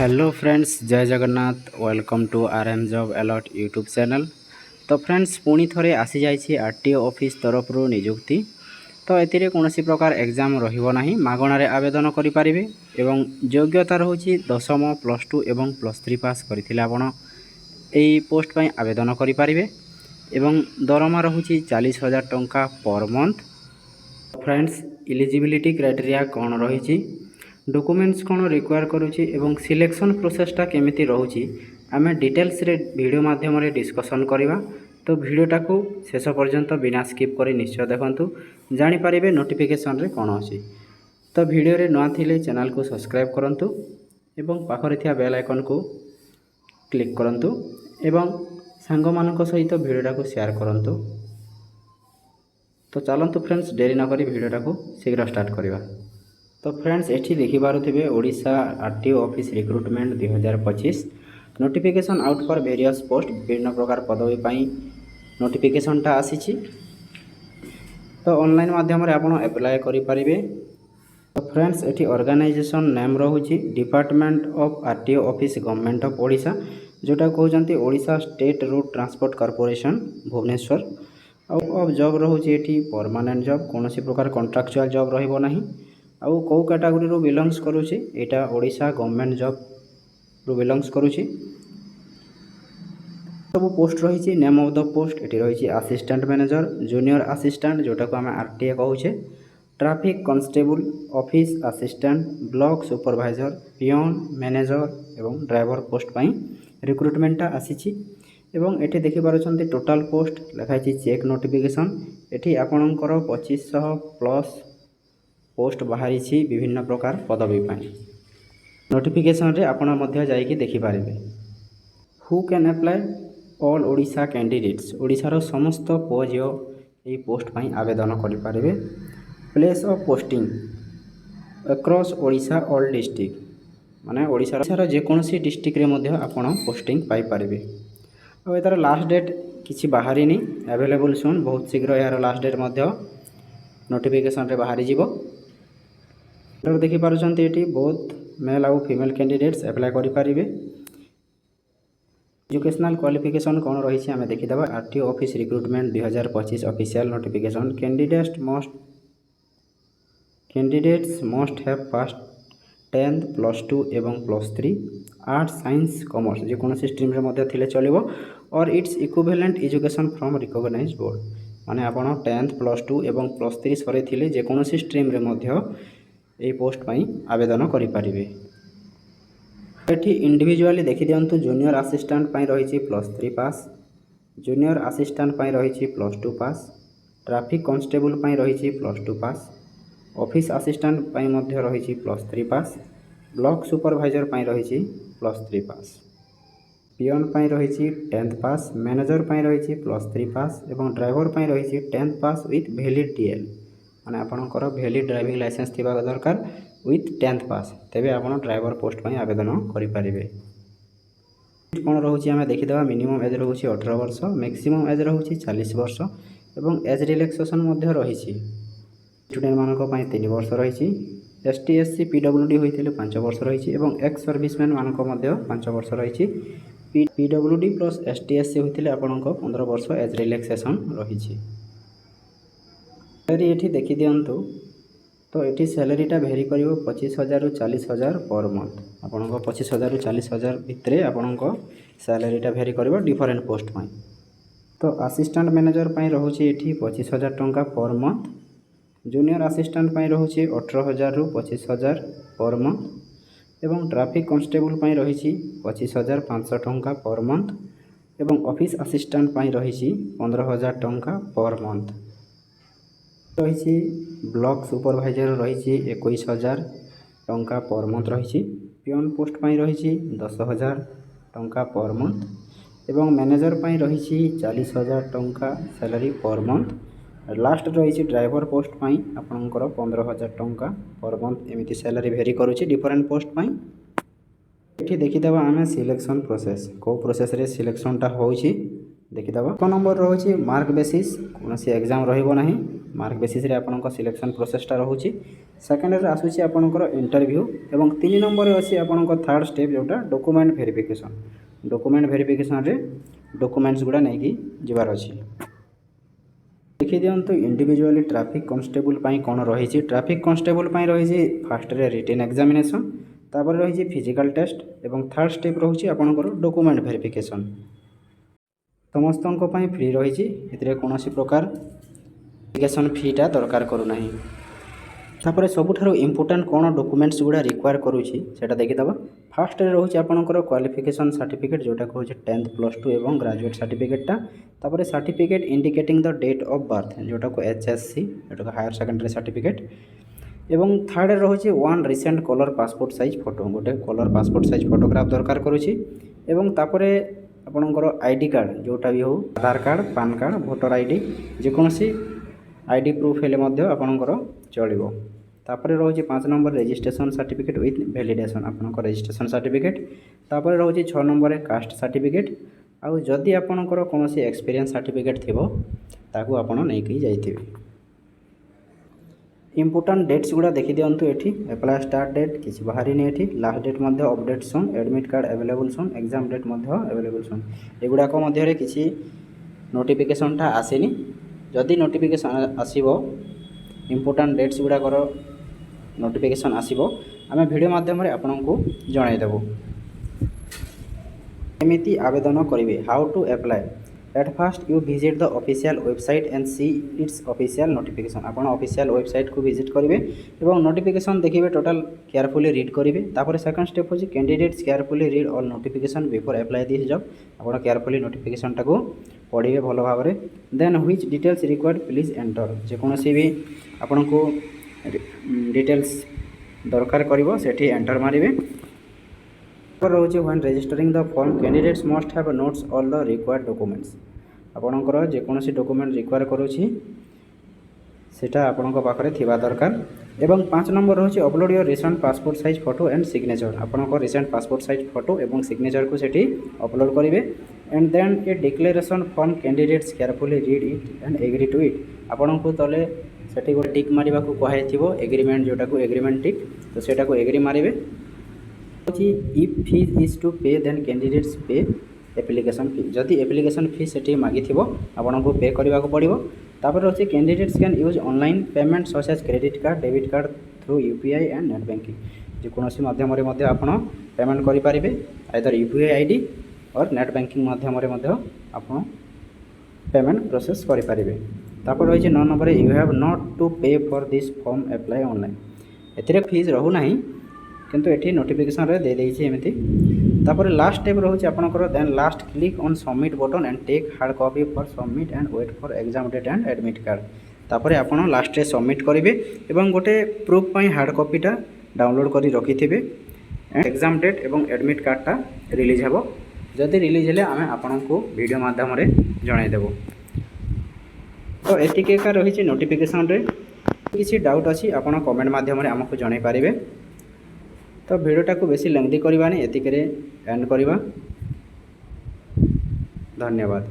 Hello friends, जय Jagannath. Welcome to RM job alert YouTube channel. तो friends पुणी थरे आसी जाइए आरटीओ ऑफिस तरफ निजुक्ति। तो ए कौन प्रकार एग्जाम रही मागणार आवेदन करें एवं योग्यता रोचे दशम +2 एवं +3 पास करते आपण यही पोस्ट पर आवेदन करें एवं दरमा रोचे 40,000 टंका per month. Friends eligibility criteria कौन रही, डॉक्यूमेंट्स कौन रिक्वायर करुच्ची एवं सिलेक्शन प्रोसेसटा केमिति रोची आमे डिटेल्स रे वीडियो माध्यम डिस्कसन करवा। तो वीडियोटा को शेष पर्यंत बिना स्किप करी निश्चय देखंतु, जानि पारिबे नोटिफिकेशन रे कौन अछि। तो वीडियो रे नवा थिले चैनल को सब्सक्राइब करंतु एवं पाखरे थिया बेल आइकन को क्लिक करंतु एवं सांग मानक सहित वीडियोटा को शेयर करंतु। तो चलतु फ्रेंड्स डेरी न करी वीडियोटा को शीघ्र स्टार्ट करवा। तो फ्रेंड्स एठी देखि पारुथिबे Odisha RTO office recruitment 2025 notification out for various post विभिन्न प्रकार पदवी पाई नोटिफिकेशनटा आसीछि। तो ऑनलाइन माध्यम रे आपण अप्लाई करि परिबे। तो फ्रेंड्स एठी ऑर्गेनाइजेशन नेम रहुछि department of RTO office government of Odisha, जोटा कहउचंती Odisha state road transport corporation Bhubaneswar. अब जॉब रहुछि एठी परमानेंट जॉब, कोनोसी प्रकार कॉन्ट्रैक्चुअल जॉब रहइबो नाही। आउ कौ कैटेगरी रो बिलोंग्स करुछि, एटा ओडिशा गवर्नमेंट जॉब रो बिलोंग्स करुछि। सब पोस्ट रही नेम ऑफ द पोस्ट एटी रही असिस्टेंट मैनेजर, जूनियर असिस्टेंट जोटा को आम आरटीए कहूचे, traffic constable, office assistant, block supervisor, peon, manager एवं ड्राइवर पोस्ट पाई रिक्रुटमेंटा आसीछि। एवं एटी देखि पारुछन्ते टोटल पोस्ट लिखाई चेक नोटिफिकेशन। एटी आपणकर 2500 प्लस पोस्ट बाहरी विभिन्न प्रकार पदवी पाई नोटिफिकेशन रे आपण मध्य जाइए देखिपारे। Who can apply all Odisha candidates, ओडिशार समस्त पुओ झील यही पोस्ट पाई आवेदन करें। Place of posting across Odisha all district, माने ओडिशार जेकोसी डिस्ट्रिक्ट रे मध्य आपण पोस्टिंग पाई पारिबे। और यार लास्ट डेट किसी बाहरी नहीं, अवेलेबल सुन बहुत शीघ्र यार लास्ट डेट मध्य नोटिफिकेशन रे बाहरी जीवो। तो देखि पारुछन्ते एटी बहुत मेल आउ फीमेल कैंडिडेट्स अप्लाई करि पारिबे। एजुकेशनल क्वालिफिकेशन कौन रही आम देखीदा। RTO office recruitment 2025 official notification. Candidates must have pass 10th +2 एवं +3 आर्ट्स साइंस कॉमर्स जेकोसी स्ट्रीम रे मध्य थिले चलिबो और its equivalent education from recognised board, माने आपण 10th +2 एवं +3 सरे थिले जेकोसी स्ट्रीम रे मध्य यही पोस्ट पाई आवेदन करें। एठी इंडिविजुअली देखि दियंतु जूनियर असिस्टेंट पाई रही +3 पास, जूनियर असिस्टेंट पाई रही +2 पास, ट्रैफिक कांस्टेबल पाई रही +2 पास, ऑफिस असिस्टेंट पाई मध्य रही +3 पास, ब्लॉक सुपरवाइजर पाई रही +3 पास, पियोन पाई रही 10th पास, मैनेजर पाई रही +3 पास एवं ड्राइवर पाई रही 10th pass with valid DL, माने आपणकर वैलिड ड्राइविंग लाइसेंस थिबा दरकार विथ 10th पास, तेबे आपण ड्राइवर पोस्ट पाई आवेदन करें। कौन रोचे आम देखीदा। मिनिमम एज रोचे 18 वर्ष, मैक्सिमम एज रोचे 40 वर्ष एवं एज रिलैक्सेशन मध्य रही स्टूडेंट मानक 3 वर्ष रही। एसटी एससी पीडब्ल्यूडी होते 5 वर्ष रही एवं एक्स सर्विसमैन मानक 5 वर्ष रही। पीडब्ल्यूडी प्लस एसटी एससी होते आपण 15 वर्ष एज रिलैक्सेशन रही। ये देखी दिंतु। तो ये सैलरीटा भेरी कर 25,000 रु 40,000 पर मंथ। आपण 25,000 रु 40,000 भितर आपण सैलरीटा भेरी कर डिफरेंट पोस्ट पाई। तो असिस्टेंट मैनेजर पाई रोचे ये 25,000 टंका पर मंथ, जूनियर असिस्टेंट पाई रोचे 18,000 रु 25,000 पर मंथ एवं ट्रैफिक कांस्टेबल पाई रही 25,500 टंका पर मंथ एवं ऑफिस असिस्टेंट पाई रही 15,000 टंका पर मंथ रही। ब्लॉक सुपरवाइजर रही 21,000 टंका पर मंथ रही। पियोन पोस्ट पाई रही 10,000 टंका पर मंथ एवं मैनेजर पाई रही 40,000 टंका सैलरी पर मंथ। लास्ट रही ड्राइवर पोस्ट पाई आपणकर 15,000 टंका पर मंथ एमती सैलरी भेरी करुच्ची डिफरेंट पोस्ट पाई। ये देखीदा आम सिलेक्शन प्रोसेस कौ प्रोसेस रे सिलेक्शनटा होची देखीदा। एक नंबर रोचे मार्क बेसिस, कौन एग्जाम रहिबो नाही। मार्क बेसिस रे आपनक सिलेक्शन प्रोसेसटा रहउची। सेकेंड रे आसुची आपनकर इंटरव्यू एवं 3 नंबर रे अछि आपनकर थर्ड स्टेप जोटा डॉक्यूमेंट वेरिफिकेशन। डॉक्यूमेंट वेरिफिकेशन रे डॉक्यूमेंट्स गुडा नै कि जिबार अछि। देखि दियंतु इंडिविजुअली ट्रैफिक कांस्टेबल पई कोन रहिछि। ट्रैफिक कांस्टेबल पई रहिछि फर्स्ट रे रिटन एग्जामिनेशन, तापर रहिछि फिजिकल टेस्ट एवं थर्ड स्टेप रहउछि आपनकर डॉक्यूमेंट वेरिफिकेशन। समस्तन को पई फ्री रहिछि, एतरे कोनोसी प्रकार एप्लिकेशन फीटा दरकार करू नाही। तापर सबुठारु इंपोर्टेंट कोन डॉक्यूमेंट्स गुडा रिक्वायर करूछि सेटा देखि दबा। फर्स्ट रे रहउछि आपनकर क्वालिफिकेशन सर्टिफिकेट जोटा कहउछि 10th +2 एवं ग्रेजुएट सर्टिफिकेटटा। तापर certificate indicating the date of birth जोटा को HSC जोटा को हायर सेकेंडरी सर्टिफिकेट। एवं थर्ड रे रहउछि one recent colour passport size photo, गोटे कलर पासपोर्ट साइज फोटोग्राफ दरकार करूछि। एवं तापरे आपनकर आईडी कार्ड जोटा भी हो, Aadhaar card, pan card, voter ID जे कोनोसी आईडी प्रूफ हेले मध्य आपनकर चलिबो। तापरे रहउछि 5 number registration certificate with validation आपनकर रजिस्ट्रेशन सर्टिफिकेट। तापरे रहउछि 6 नंबर कास्ट सर्टिफिकेट। आउ जदि आपनकर कोनोसी एक्सपीरियंस सर्टिफिकेट थिबो ताकू आपण नै कि जाइथिबे। इंपोर्टेंट डेट्स गुडा देखि दियंतु एठी। अप्लाई स्टार्ट डेट किछि बाहरी नै एठी। लास्ट डेट मध्य अपडेट सोन, एडमिट कार्ड अवेलेबल सोन, एग्जाम डेट मध्य अवेलेबल सोन। एगुडा को मध्य रे किछि नोटिफिकेशन टा आसेनी। जदि नोटिफिकेशन आसीबो इंपोर्टेंट डेट्स गुडा करो नोटिफिकेशन आसीबो आमे वीडियो माध्यम रे आपनकु जणाइ देबो। एमिति आवेदन करिवे। How to apply. At first you visit the official website and see its official notification. आपण ऑफिशियल वेबसाइट को विजिट करिवे एवं नोटिफिकेशन देखिबे, टोटल केयरफुली रीड करिवे। तापर सेकंड स्टेप होछि candidates carefully read all notification before apply this job. आपण carefully notification टाको पढ़िबे भलो भाबरे। Then which details required please enter. जे कोनोसी भी आपनको डिटेल्स दरकार करिवो सेठी एंटर मारिबे। पर रोचे when registering the form candidates must have notes all the required documents. आपणकर जे कोनोसी डॉक्यूमेंट रिक्वायर करूछि सेटा आपणक पाखरे थिबा दरकार। एवं 5 नंबर रोचे upload your recent passport size photo and signature. आपणक रिसेंट पासपोर्ट साइज फोटो एवं सिग्नेचर को सेठी अपलोड करिवे। And then a declaration form candidates carefully read it and agree to it. आपणक तले सेठी गो टिक मारिबा को कहाय थिबो एग्रीमेंट जोटा को एग्रीमेंट टिक, तो सेटा को एग्री मारिबे। If fee is to pay then candidates pay application fee. जदि एप्लिकेशन फी सेठी मागी थिबो आपण को पे करबा को पड़िबो। तापर होछि candidates can use online payment such as credit card, debit card through UPI and net banking. जे कोनोसी माध्यम रे मध्ये आपण पेमेंट करि पारिबे, either UPI ID or net banking माध्यम रे मध्ये आपण पेमेंट प्रोसेस करि पारिबे। तापर होछि 9 number you have not to pay for this form apply online. एथिरे फीस रहू नाही किंतु एठी नोटिफिकेशन रे दे देछि एमिति। तापर लास्ट स्टेप रहउछि आपनकर then last click on submit button and take hard copy for submit and wait for exam date and admit card. तापर आपण लास्ट रे सबमिट करिवे एवं गोटे प्रूफ पई हार्ड कॉपीटा डाउनलोड करी रखिथिबे। एग्जाम डेट एवं एडमिट कार्डटा रिलीज हेबो। जदि रिलीज हेले आमे आपनकु वीडियो माध्यम रे जणाइ देबो। तो एतिके का रहिछि नोटिफिकेशन रे। किछि डाउट अछि आपण कमेंट माध्यम रे हमकु जणाइ पारिबे। तो वीडियोटा को बेसी लेंथी करबानी, एतिके एंड करबा। धन्यवाद।